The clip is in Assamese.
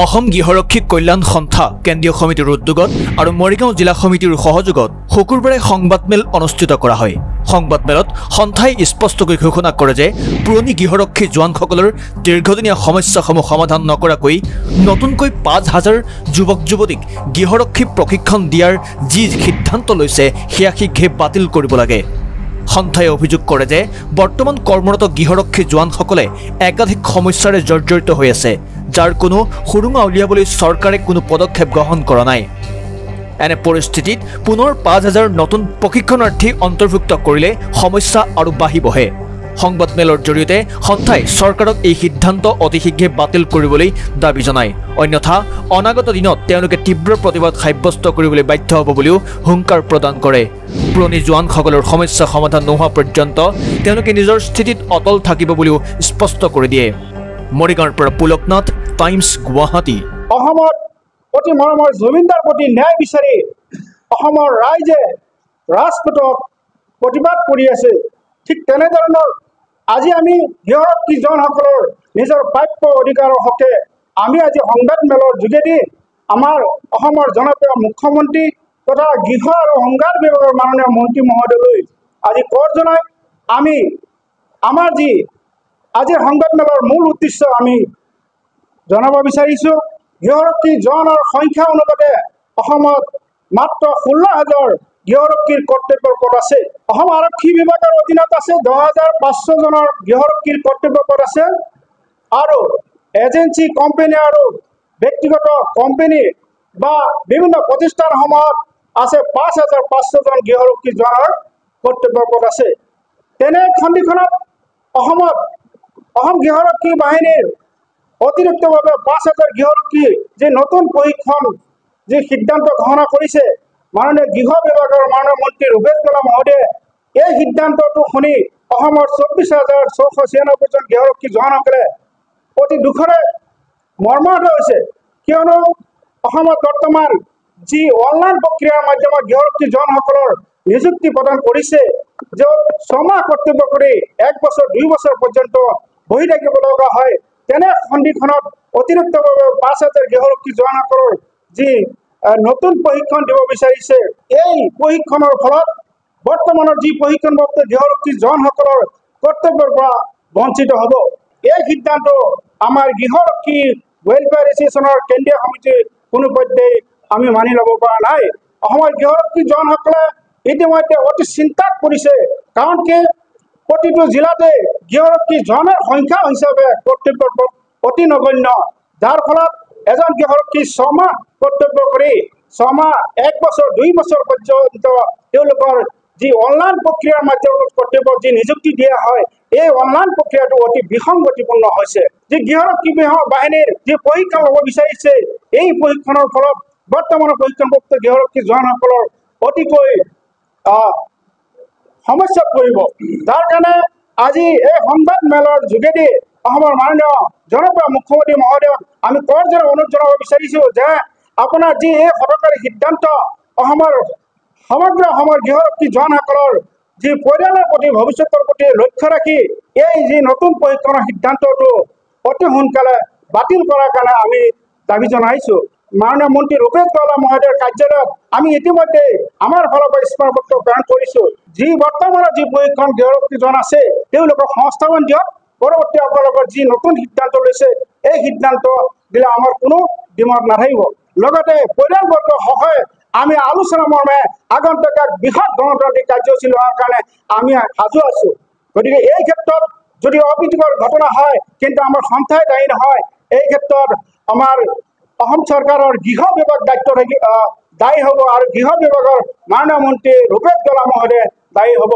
অসম গৃহৰক্ষী কল্যাণ সন্থা কেন্দ্ৰীয় সমিতিৰ উদ্যোগত আৰু মৰিগাঁও জিলা সমিতিৰ সহযোগত শুকুৰবাৰে সংবাদমেল অনুষ্ঠিত কৰা হয়। সংবাদমেলত সন্থাই স্পষ্টকৈ ঘোষণা কৰে যে পুৰণি গৃহৰক্ষী জোৱানসকলৰ দীৰ্ঘদিনীয়া সমস্যাসমূহ সমাধান নকৰাকৈ নতুনকৈ ৫,০০০ যুৱক যুৱতীক গৃহৰক্ষী প্ৰশিক্ষণ দিয়াৰ যি সিদ্ধান্ত লৈছে সেয়া শীঘ্ৰে বাতিল কৰিব লাগে। সন্থাই অভিযোগ কৰে যে বৰ্তমান কৰ্মৰত গৃহৰক্ষী জোৱানসকলে একাধিক সমস্যাৰে জৰ্জৰিত হৈ আছে, যাৰ কোনো সুৰুঙা উলিয়াবলৈ চৰকাৰে কোনো পদক্ষেপ গ্ৰহণ কৰা নাই। এনে পৰিস্থিতিত পুনৰ ৫,০০০ নতুন প্ৰশিক্ষণাৰ্থী অন্তৰ্ভুক্ত কৰিলে সমস্যা আৰু বাঢ়িবহে। সংবাদমেলৰ জৰিয়তে সন্থাই চৰকাৰক এই সিদ্ধান্ত অতি শীঘ্ৰে বাতিল কৰিবলৈ দাবী জনায়, অন্যথা অনাগত দিনত তেওঁলোকে তীব্ৰ প্ৰতিবাদ সাব্যস্ত কৰিবলৈ বাধ্য হ'ব বুলিও হুংকাৰ প্ৰদান কৰে। পুৰণি জোৱানসকলৰ সমস্যা সমাধান নোহোৱা পৰ্যন্ত তেওঁলোকে নিজৰ স্থিতিত অটল থাকিব বুলিও স্পষ্ট কৰি দিয়ে। মৰিগাঁৱৰ পৰা পুলকনাথ, টাইমছ গুৱাহাটী। অসমৰ অতি মৰমৰ জমিনদাৰ প্ৰতি ন্যায় বিচাৰি অসমৰ ৰাইজে ৰাজপথত প্ৰতিবাদ কৰি আছে। ঠিক তেনেধৰণৰ আজি আমি গৃহৰক্ষী জোৱানসকলৰ নিজৰ প্ৰাপ্য অধিকাৰৰ হকে আমি আজি সংবাদমেলৰ যোগেদি আমাৰ অসমৰ জনপ্ৰিয় মুখ্যমন্ত্ৰী তথা গৃহ আৰু সংবাদ বিভাগৰ মাননীয় মন্ত্ৰী মহোদয়লৈ আজি কৰ জনাই আমি আমাৰ যি আজিৰ সংবাদমেলৰ মূল উদ্দেশ্য আমি জনাব বিচাৰিছোঁ। গৃহৰক্ষী জোৱানৰ সংখ্যা অনুপাতে অসমত মাত্ৰ ১৬,০০০ গৃহৰক্ষীৰ কৰ্তব্যৰ পদ আছে। অসম আৰক্ষী বিভাগৰ অধীনত আছে ১০,৫০০ জনৰ গৃহৰক্ষীৰ কৰ্তব্য পদ আছে আৰু এজেঞ্চি কোম্পানী আৰু ব্যক্তিগত কোম্পানী বা বিভিন্ন প্ৰতিষ্ঠানসমূহত আছে ৫,৫০০ জন গৃহৰক্ষী জোৱানৰ কৰ্তব্য পদ আছে। তেনে খণ্ডিখনত অসম গৃহৰক্ষী বাহিনীৰ অতিৰিক্তভাৱে ৫,০০০ গৃহৰক্ষী যি নতুন প্ৰশিক্ষণ যি সিদ্ধান্ত গ্ৰহণ কৰিছে মাননীয় গৃহ বিভাগৰ মাননীয় মন্ত্ৰী ৰূপেশ গলা মহোদয়ে, এই সিদ্ধান্তটো শুনি অসমৰ ২৪,৬৯৬ জন গৃহৰক্ষী জোৱানসকলে অতি দুখৰে মৰ্মাহত হৈছে, কিয়নো অসমত বৰ্তমান যি অনলাইন প্ৰক্ৰিয়াৰ মাধ্যমত গৃহৰক্ষী জোৱানসকলৰ নিযুক্তি প্ৰদান কৰিছে, য'ত ৬ মাহ কৰ্তব্য কৰি ১ বছৰ ২ বছৰ পৰ্যন্ত বহি থাকিব লগা হয়। তেনে সন্ধিখনত অতিৰিক্তভাৱে ৫,০০০ গৃহৰক্ষী জোৱানসকলৰ যি নতুন প্ৰশিক্ষণ দিব বিচাৰিছে, এই প্ৰশিক্ষণৰ ফলত বৰ্তমানৰ যি প্ৰশিক্ষণপ্ৰাপ্ত গৃহৰক্ষী জোৱানসকলৰ কৰ্তব্যৰ পৰা বঞ্চিত হ'ব। এই সিদ্ধান্ত আমাৰ গৃহৰক্ষী ৱেলফেয়াৰ এছ'চিয়েশ্যনৰ কেন্দ্ৰীয় সমিতিৰ কোনো পৰ্যায়ে আমি মানি ল'ব পৰা নাই। অসমৰ গৃহৰক্ষী জোৱানসকলে ইতিমধ্যে অতি চিন্তাত পৰিছে, কাৰণ কি প্ৰতিটো জিলাতে গৃহৰক্ষী জোৱানৰ সংখ্যা হিচাপে কৰ্তব্যৰ পদ অতি নগণ্য, যাৰ ফলত এজন গৃহৰক্ষী ৬ মাহ কৰ্তব্য কৰি ৬ মাহ ১ বছৰ ২ বছৰ পৰ্যন্ত তেওঁলোকৰ যি অনলাইন প্ৰক্ৰিয়াৰ মাধ্যমত কৰ্তব্য যি নিযুক্তি দিয়া হয়, এই অনলাইন প্ৰক্ৰিয়াটো অতি বিসংগতিপূৰ্ণ হৈছে। যি গৃহৰক্ষী বাহিনীৰ যি প্ৰশিক্ষণ ল'ব বিচাৰিছে, এই প্ৰশিক্ষণৰ ফলত বৰ্তমানৰ প্ৰশিক্ষণপ্ৰাপ্ত গৃহৰক্ষী জোৱানসকলৰ অতিকৈ সমস্যাত পৰিব। যাৰ কাৰণে আজি এই সংবাদমেলৰ যোগেদি অসমৰ মাননীয় জনপ্ৰিয় মুখ্যমন্ত্ৰী মহোদয়ক আমি কৰজোৰে অনুৰোধ জনাব বিচাৰিছোঁ যে আপোনাৰ যি এই হঠকাৰী সিদ্ধান্ত অসমৰ সমগ্ৰ অসমৰ গৃহৰক্ষী জোৱানসকলৰ যি পৰিয়ালৰ প্ৰতি ভৱিষ্যতৰ প্ৰতি লক্ষ্য ৰাখি এই যি নতুন প্ৰশিক্ষণৰ সিদ্ধান্তটো অতি সোনকালে বাতিল কৰাৰ কাৰণে আমি দাবী জনাইছোঁ। মাননীয় মন্ত্ৰী ৰূপেশ গলা মহোদয়ৰ কাৰ্যালয়ত আমি ইতিমধ্যে আমাৰ ফালৰ পৰা স্মাৰকপত্ৰ প্ৰেৰণ কৰিছোঁ। যি বৰ্তমানৰ যি প্ৰশিক্ষণ গৃহৰক্ষী জোৱান আছে তেওঁলোকক সংস্থাপন দিয়ক। পৰৱৰ্তী আপোনালোকৰ যি নতুন সিদ্ধান্ত লৈছে, এই সিদ্ধান্ত দিলে আমাৰ কোনো দ্বিমত নাথাকিব। লগতে পৰিয়ালবৰ্গৰ সহায় আমি আলোচনা মৰ্মে আগন্তুক এক বৃহৎ গণতান্ত্ৰিক কাৰ্যসূচী লোৱাৰ কাৰণে আমি সাজু আছোঁ। গতিকে এই ক্ষেত্ৰত যদি অপ্ৰীতিকৰ ঘটনা হয়, কিন্তু আমাৰ সন্থাই দায়ী নহয়। এই ক্ষেত্ৰত আমাৰ অসম চৰকাৰৰ গৃহ বিভাগ দায়ী হ'ব আৰু গৃহ বিভাগৰ মাননীয় মন্ত্ৰী ৰূপেশ গলা মহোদয়ে দায়ী হ'ব।